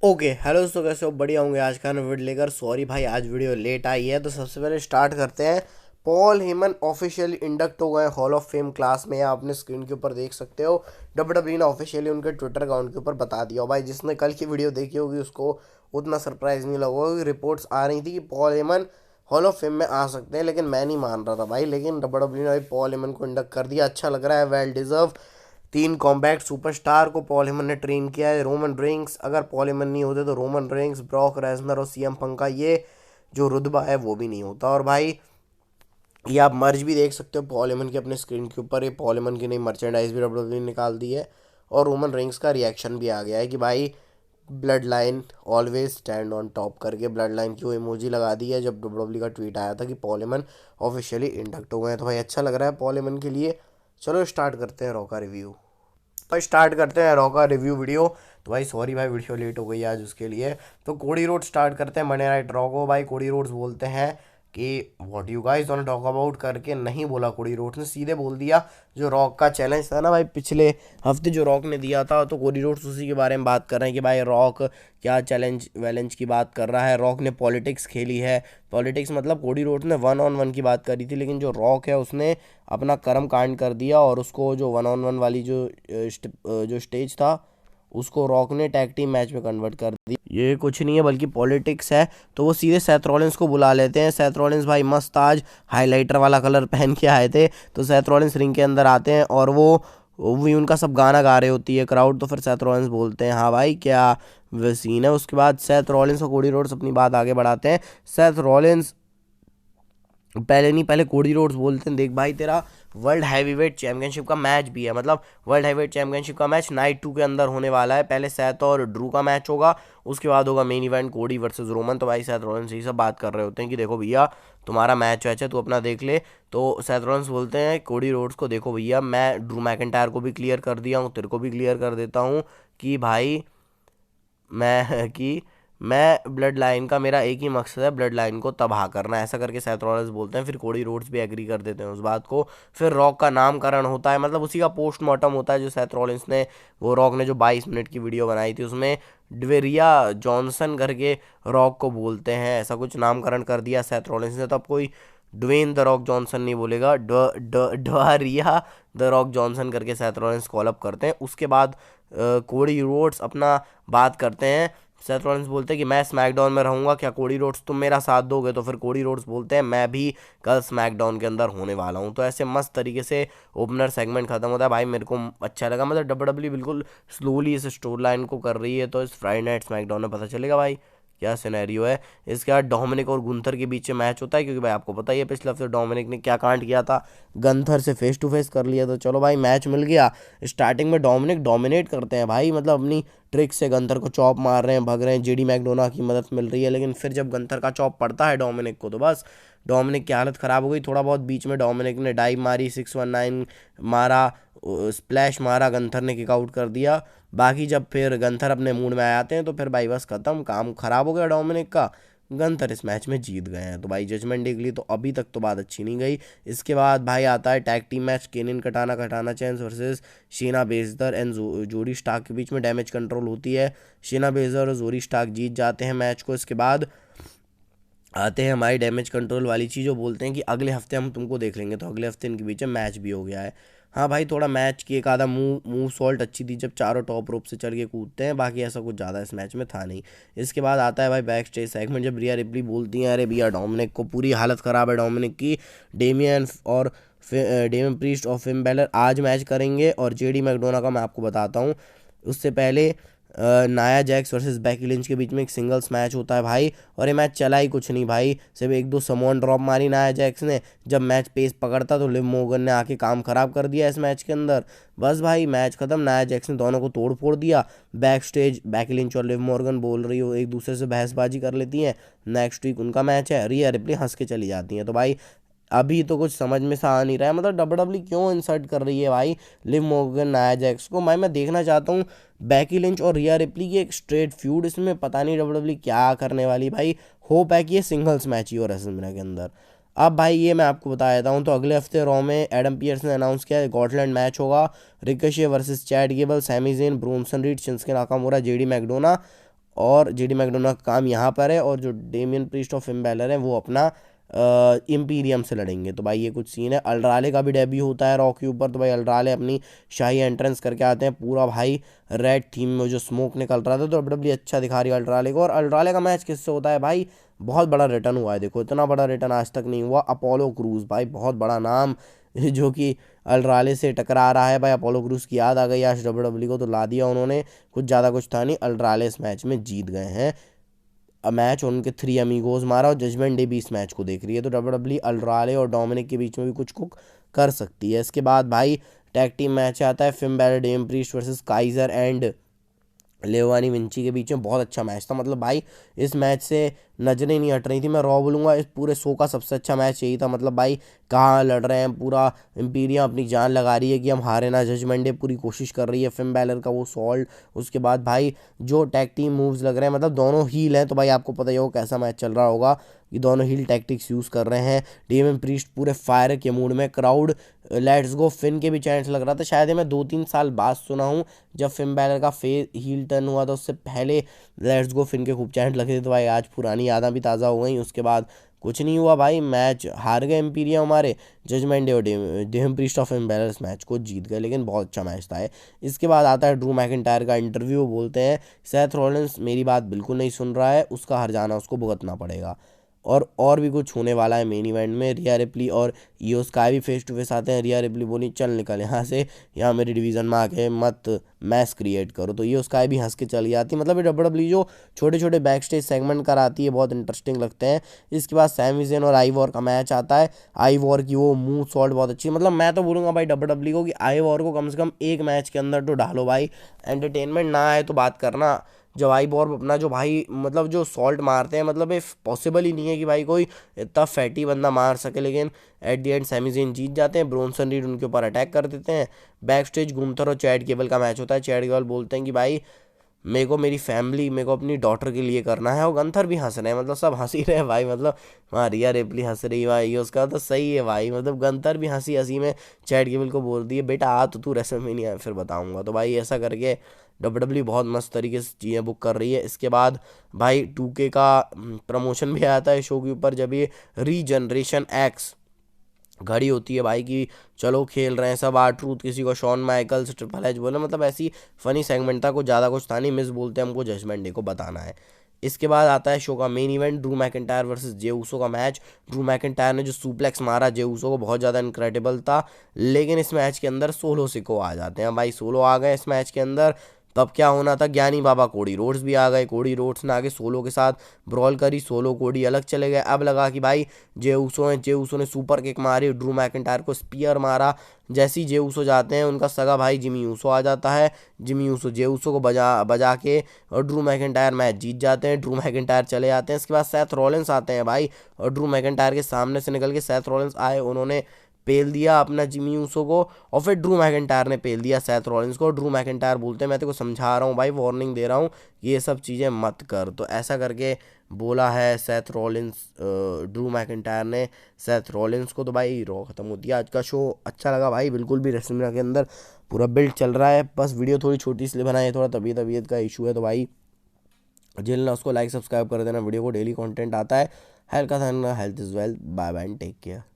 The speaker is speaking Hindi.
ओके हेलो दोस्तों, कैसे हो? बढ़िया होंगे। आज का वीडियो लेकर सॉरी भाई, आज वीडियो लेट आई है। तो सबसे पहले स्टार्ट करते हैं। पॉल हेमन ऑफिशियली इंडक्ट हो गए हॉल ऑफ फेम क्लास में। आप अपने स्क्रीन के ऊपर देख सकते हो। डब्ल्यूडब्ल्यूई ने ऑफिशियली उनके ट्विटर अकाउंट के ऊपर बता दिया। भाई जिसने कल की वीडियो देखी होगी उसको उतना सरप्राइज नहीं लगा होगा। रिपोर्ट्स आ रही थी कि Paul Heyman hall of fame में आ सकते हैं, लेकिन मैं नहीं मान रहा था भाई। लेकिन डब्ल्यूडब्ल्यूई ने पॉल हेमन को इंडक्ट कर दिया। अच्छा लग रहा है, वेल डिजर्व। तीन कॉम्बैट सुपरस्टार को पॉल हेमन ने ट्रेन किया है। रोमन रेंग्स, अगर पॉल हेमन नहीं होते तो रोमन रेंग्स, ब्रॉक रेजनर और सीएम पंक का ये जो रुतबा है वो भी नहीं होता। और भाई ये आप मर्ज भी देख सकते हो पॉल हेमन के अपने स्क्रीन के ऊपर। ये पॉल हेमन की नई मर्चेंडाइज भी डब्ल्यूडब्ल्यूई ने निकाल दी है। और रोमन रेंग्स का रिएक्शन भी आ गया है कि भाई blood line always stand on top करके ब्लड लाइन की वो इमोजी लगा दी है जब डब्ल्यूडब्ल्यूई का ट्वीट आया था कि पॉल हेमन ऑफिशियली इंडक्ट हो गए हैं। तो भाई अच्छा लग रहा है पॉल हेमन के लिए। चलो स्टार्ट करते हैं रॉ का रिव्यू। तो स्टार्ट करते हैं रॉ का रिव्यू वीडियो। तो भाई सॉरी भाई, वीडियो लेट हो गई आज उसके लिए। तो कोडी रोड स्टार्ट करते हैं मंडे नाइट रॉ को। भाई कोडी रोड्स बोलते हैं कि what you guys want talk about करके नहीं बोला। कोडी रोड्स ने सीधे बोल दिया जो रॉक का चैलेंज था ना भाई, पिछले हफ्ते जो रॉक ने दिया था, तो कोडी रोड्स उसी के बारे में बात कर रहे हैं कि भाई रॉक क्या चैलेंज वैलेंज की बात कर रहा है। रॉक ने पॉलिटिक्स खेली है। पॉलिटिक्स मतलब कोडी रोड्स ने वन ऑन वन की बात करी थी, लेकिन जो रॉक है उसने अपना कर्म कांड कर दिया और उसको जो वन ऑन वन वाली जो स्टेज था उसको रॉक ने टैग टीम मैच में कन्वर्ट कर दी। ये कुछ नहीं है बल्कि पॉलिटिक्स है। तो वो सीधे सेथ रॉलिंस को बुला लेते हैं। सेथ रॉलिंस भाई मस्त आज हाइलाइटर वाला कलर पहन के आए थे। तो सेथ रॉलिंस रिंग के अंदर आते हैं और वो भी उनका सब गाना गा रहे होती है क्राउड। तो फिर सेथ रॉलिंस बोलते हैं हाँ भाई क्या वो सीन है। उसके बाद सेथ रॉलिंस और कोडी रोड्स अपनी बात आगे बढ़ाते हैं। सेथ रॉलिंस पहले नहीं, पहले कोडी रोड्स बोलते हैं देख भाई तेरा वर्ल्ड हैवीवेट चैंपियनशिप का मैच भी है, मतलब वर्ल्ड हैवीवेट चैंपियनशिप का मैच नाइट 2 के अंदर होने वाला है। पहले सैथ और ड्रू का मैच होगा, उसके बाद होगा मेन इवेंट कोडी वर्सेस रोमन। तो भाई सैथ रॉलिंस यही सब बात कर रहे होते हैं कि देखो भैया तुम्हारा मैच वैच है तू अपना देख ले। तो सैथ रॉलिंस बोलते हैं कोडी रोड्स को देखो भैया मैं ड्रू मैकिंटायर को भी क्लियर कर दिया हूँ, तेरे को भी क्लियर कर देता हूँ कि भाई मैं ब्लड लाइन का मेरा एक ही मकसद है, ब्लड लाइन को तबाह करना है। ऐसा करके सेथ रॉलिंस बोलते हैं। फिर कोडी रोड्स भी एग्री कर देते हैं उस बात को। फिर रॉक का नामकरण होता है, मतलब उसी का पोस्टमार्टम होता है जो सेथ रॉलिंस ने, वो रॉक ने जो 22 मिनट की वीडियो बनाई थी उसमें ड्वेरिया जॉनसन करके रॉक को बोलते हैं। ऐसा कुछ नामकरण कर दिया सेथ रॉलिंस ने। तो अब कोई ड्वेन द रॉक जॉनसन नहीं बोलेगा, ड्वारिया द रॉक जॉनसन करके सेथ रॉलिंस कॉल अप करते हैं। उसके बाद कोडी रोड्स अपना बात करते हैं। सेथ रॉलिंस बोलते हैं कि मैं स्मैकडाउन में रहूंगा, क्या कोडी रोड्स तुम मेरा साथ दोगे? तो फिर कोडी रोड्स बोलते हैं मैं भी कल स्मैकडाउन के अंदर होने वाला हूं। तो ऐसे मस्त तरीके से ओपनर सेगमेंट खत्म होता है। भाई मेरे को अच्छा लगा, मतलब डब्ल्यूडब्ल्यूई बिल्कुल स्लोली इस स्टोरी लाइन को कर रही है। तो इस फ्राइडे नाइट स्मैकडाउन में पता चलेगा भाई क्या सिनेरियो है। इसके बाद डोमिनिक और गुंथर के बीच में मैच होता है, क्योंकि भाई आपको पता ही है पिछले हफ्ते डोमिनिक ने क्या कांड किया था, गंथर से फेस टू फेस कर लिया। तो चलो भाई मैच मिल गया। स्टार्टिंग में डोमिनिक डोमिनेट करते हैं भाई, मतलब अपनी ट्रिक से गंथर को चॉप मार रहे हैं, भग रहे हैं, जेडी मैकडोना की मदद मिल रही है। लेकिन फिर जब गंथर का चॉप पड़ता है डोमिनिक को तो बस डोमिनिक की हालत ख़राब हो गई। थोड़ा बहुत बीच में डोमिनिक ने डाइव मारी, 619 मारा, स्प्लैश मारा, गंथर ने किक आउट कर दिया। बाकी जब फिर गंथर अपने मूड में आ जाते हैं तो फिर भाई बस ख़त्म, काम ख़राब हो गया डोमिनिक का। गंथर इस मैच में जीत गए हैं। तो भाई जजमेंट डे के लिए तो अभी तक तो बात अच्छी नहीं गई। इसके बाद भाई आता है टैग टीम मैच, केनिन कटाना चैंस वर्सेस शेना बेजदर एंड जोरी स्टार्क के बीच में डैमेज कंट्रोल होती है। शेना बेजदर और जोरी स्टार्क जीत जाते हैं मैच को। इसके बाद आते हैं हमारी डैमेज कंट्रोल वाली चीज़, जो बोलते हैं कि अगले हफ्ते हम तुमको देख लेंगे। तो अगले हफ्ते इनके बीच में मैच भी हो गया है। हाँ भाई थोड़ा मैच की एक आधा मूव सॉल्ट अच्छी थी जब चारों टॉप रोप से चढ़ के कूदते हैं, बाकी ऐसा कुछ ज़्यादा इस मैच में था नहीं। इसके बाद आता है भाई बैक स्टेज सेगमेंट, जब रिया रिप्ली बोलती हैं अरे भैया डोमिनिक को पूरी हालत ख़राब है डोमिनिक की, डेमियन और डेमियन प्रीस्ट और फिन बैलर आज मैच करेंगे और जेडी मैकडोना का मैं आपको बताता हूँ। उससे पहले Nia Jax versus Becky Lynch के बीच में एक सिंगल्स मैच होता है भाई, और ये मैच चला ही कुछ नहीं भाई, सिर्फ एक दो समोन ड्रॉप मारी नाया जैक्स ने। जब मैच पेस पकड़ता तो लिव मोगन ने आके काम खराब कर दिया इस मैच के अंदर। बस भाई मैच खत्म, नाया जैक्स ने दोनों को तोड़ फोड़ दिया। बैक स्टेज बैकी लिंच और लिव मॉर्गन बोल रही हो एक दूसरे से बहसबाजी कर लेती हैं। नेक्स्ट वीक उनका मैच है, रिया रिप्ली हंस के चली जाती हैं। तो भाई अभी तो कुछ समझ में सा आ नहीं रहा है, मतलब डब्ल्यूडब्ल्यूई क्यों इंसर्ट कर रही है भाई लिव मोर्गन नाया जैक्स को। मैं देखना चाहता हूँ बैकी लिंच और रिया रिप्ली की एक स्ट्रेट फ्यूड, इसमें पता नहीं डब्ल्यूडब्ल्यूई क्या करने वाली भाई। होप है कि ये सिंगल्स मैच ही हो रेसलमेनिया के अंदर। अब भाई ये मैं आपको बता देता हूँ, तो अगले हफ्ते रॉ में एडम पियर्स ने अनाउंस किया है गॉटलैंड मैच होगा, Ricochet versus Chad Gable, Sami Zayn, Bronson Reed, Shinsuke Nakamura, JD McDonagh और जेडी मैकडोनाल्ड का काम यहाँ पर है, और जो डेमियन प्रीस्ट और फिन बैलर है वो अपना इम्पीरियम से लड़ेंगे। तो भाई ये कुछ सीन है। अल्ड्राले का भी डेब्यू होता है रॉ के ऊपर। तो भाई अल्ड्राले अपनी शाही एंट्रेंस करके आते हैं, पूरा भाई रेड थीम में जो स्मोक निकल रहा था, तो डब्ल्यू अच्छा दिखा रही है अल्ड्राले को। और अल्ड्राले का मैच किससे होता है भाई, बहुत बड़ा रिटर्न हुआ है, देखो इतना बड़ा रिटर्न आज तक नहीं हुआ। अपोलो क्रूज भाई बहुत बड़ा नाम जो कि अल्ड्राले से टकरा रहा है भाई। अपोलो क्रूज की याद आ गई आज डब्ल्यू को, तो ला दिया उन्होंने, कुछ ज़्यादा कुछ था नहीं। अल्ड्राले इस मैच में जीत गए हैं मैच, उनके 3 अमीगोज मारा, और जजमेंट डे भी इस मैच को देख रही है। तो डब्ल्यू अल्ड्राले और डोमिनिक के बीच में भी कुछ कुक कर सकती है। इसके बाद भाई टैग टीम मैच आता है Finn Balor Damian Priest versus Kaiser and Giovanni Vinci के बीच में। बहुत अच्छा मैच था, मतलब भाई इस मैच से नजरें नहीं हट रही थी। मैं रॉ बोलूँगा इस पूरे शो का सबसे अच्छा मैच यही था। मतलब भाई कहाँ लड़ रहे हैं, पूरा इम्पीरियम अपनी जान लगा रही है कि हम हारे ना, जजमेंट डे पूरी कोशिश कर रही है, फिन बैलर का वो सॉल्ट, उसके बाद भाई जो टैग टीम मूव्स लग रहे हैं, मतलब दोनों हील हैं, तो भाई आपको पता ही होगा कैसा मैच चल रहा होगा। ये दोनों हील टैक्टिक्स यूज़ कर रहे हैं। डीएमएम प्रीस्ट पूरे फायर के मूड में, क्राउड लेट्स गो फिन के भी चैंट्स लग रहा था। शायद ये मैं 2-3 साल बाद सुना हूँ, जब फिन बैलर का फेस हील टर्न हुआ था उससे पहले लेट्स गो फिन के खूब चैंट लगे थे। तो भाई आज पुरानी यादें भी ताज़ा हो गई। उसके बाद कुछ नहीं हुआ भाई, मैच हार गए एम्पीरियम हमारे, जजमेंट डे और Damian Priest of Finn Balor इस मैच को जीत गए, लेकिन बहुत अच्छा मैच था। इसके बाद आता है ड्रू मैकिंटायर का इंटरव्यू। बोलते हैं सेथ रॉलिंस मेरी बात बिल्कुल नहीं सुन रहा है, उसका हर जाना उसको भुगतना पड़ेगा। और भी कुछ होने वाला है मेन इवेंट में। रिया रिप्ली और ईओ स्काई भी फेस टू फेस आते हैं। रिया रिप्ली बोली चल निकल यहाँ से, यहाँ मेरी डिवीज़न में आके मत मैस क्रिएट करो। तो ईओ स्काई भी हंस के चली जाती है। मतलब ये डब्ल्यू जो छोटे छोटे बैक स्टेज सेगमेंट कराती है बहुत इंटरेस्टिंग लगते हैं। इसके बाद सैमी ज़ेन और आई वॉर का मैच आता है। आई वॉर की वो मूव सॉल्ट बहुत अच्छी, मतलब मैं तो बोलूँगा भाई डब्ल्यू को कि आई वॉर को कम से कम एक मैच के अंदर तो डालो भाई, एंटरटेनमेंट ना आए तो बात करना। जब आई बॉर्ब अपना जो भाई मतलब जो सॉल्ट मारते हैं, मतलब ये पॉसिबल ही नहीं है कि भाई कोई इतना फैटी बंदा मार सके, लेकिन at the end Sami Zayn जीत जाते हैं। ब्रोनसन रीड उनके ऊपर अटैक कर देते हैं। बैक स्टेज गुंथर और चैड केबल का मैच होता है। चैड केबल बोलते हैं कि भाई मेरे को मेरी फैमिली, मेरे को अपनी डॉटर के लिए करना है, और गंथर भी हंस रहे हैं, मतलब सब हंसी रहे हैं भाई। मतलब वहाँ रिया रिप्ली हंस रही भाई, ये उसका तो सही है भाई। मतलब गंथर भी हंसी हंसी में चैट केबल को बोल दिए बेटा आ तो तू रेसलमेनिया फिर बताऊंगा। तो भाई ऐसा करके डब्ल्यू बहुत मस्त तरीके से चीज़ें बुक कर रही है। इसके बाद भाई 2K का प्रमोशन भी आता है शो के ऊपर, जब ये रीजनरेशन एक्स घड़ी होती है भाई कि चलो खेल रहे हैं सब आर ट्रूथ, किसी को शॉन माइकल्स ट्रिपल एच बोले, मतलब ऐसी फनी सेगमेंट था, कुछ ज़्यादा कुछ था नहीं। मिस बोलते हैं हमको जजमेंट डे को बताना है। इसके बाद आता है शो का main event, Drew McIntyre versus Jey Uso का मैच। ड्रू मैकिंटायर ने जो सुप्लेक्स मारा जे ऊसो को बहुत ज़्यादा इनक्रेडिबल था, लेकिन इस मैच के अंदर सोलो सिको आ जाते हैं भाई। सोलो आ गए इस मैच के अंदर, तब क्या होना था, ज्ञानी बाबा कोडी रोड्स भी आ गए। कोडी रोड्स ने आगे सोलो के साथ ब्रॉल करी, सोलो कोडी अलग चले गए। अब लगा कि भाई जे ऊसो ने सुपर किक मारी, ड्रू मैकिंटायर को स्पीयर मारा। जैसे ही जे ऊसो जाते हैं, उनका सगा भाई जिमी ऊसो आ जाता है। जिमी ऊसो जे ऊसो को बजा बजा के और ड्रू मैकिंटायर मैच जीत जाते हैं। ड्रू मैकिंटायर चले जाते हैं। इसके बाद सेथ रॉलिंस आते हैं भाई, और ड्रू मैकिंटायर के सामने से निकल के सेथ रॉलिंस आए, उन्होंने पेल दिया अपना जिमी ऊसो को, और फिर ड्रू मैकिंटायर ने पेल दिया सेथ रॉलिंस को। ड्रू मैकिंटायर बोलते हैं मैं तेरे को समझा रहा हूँ भाई, वार्निंग दे रहा हूँ, ये सब चीज़ें मत कर। तो ऐसा करके बोला है सेथ रॉलिंस, ड्रू मैकिंटायर ने सेथ रॉलिंस को। तो भाई रॉ खत्म होती है। आज का शो अच्छा लगा भाई, बिल्कुल भी रेसलमेनिया के अंदर पूरा बिल्ड चल रहा है। बस वीडियो थोड़ी छोटी इसलिए बनाई है, थोड़ा तबीयत का इशू है, तो भाई जिन उसको लाइक सब्सक्राइब कर देना। वीडियो को डेली कंटेंट आता है। हेल्थ का health is wealth. Bye bye, take care.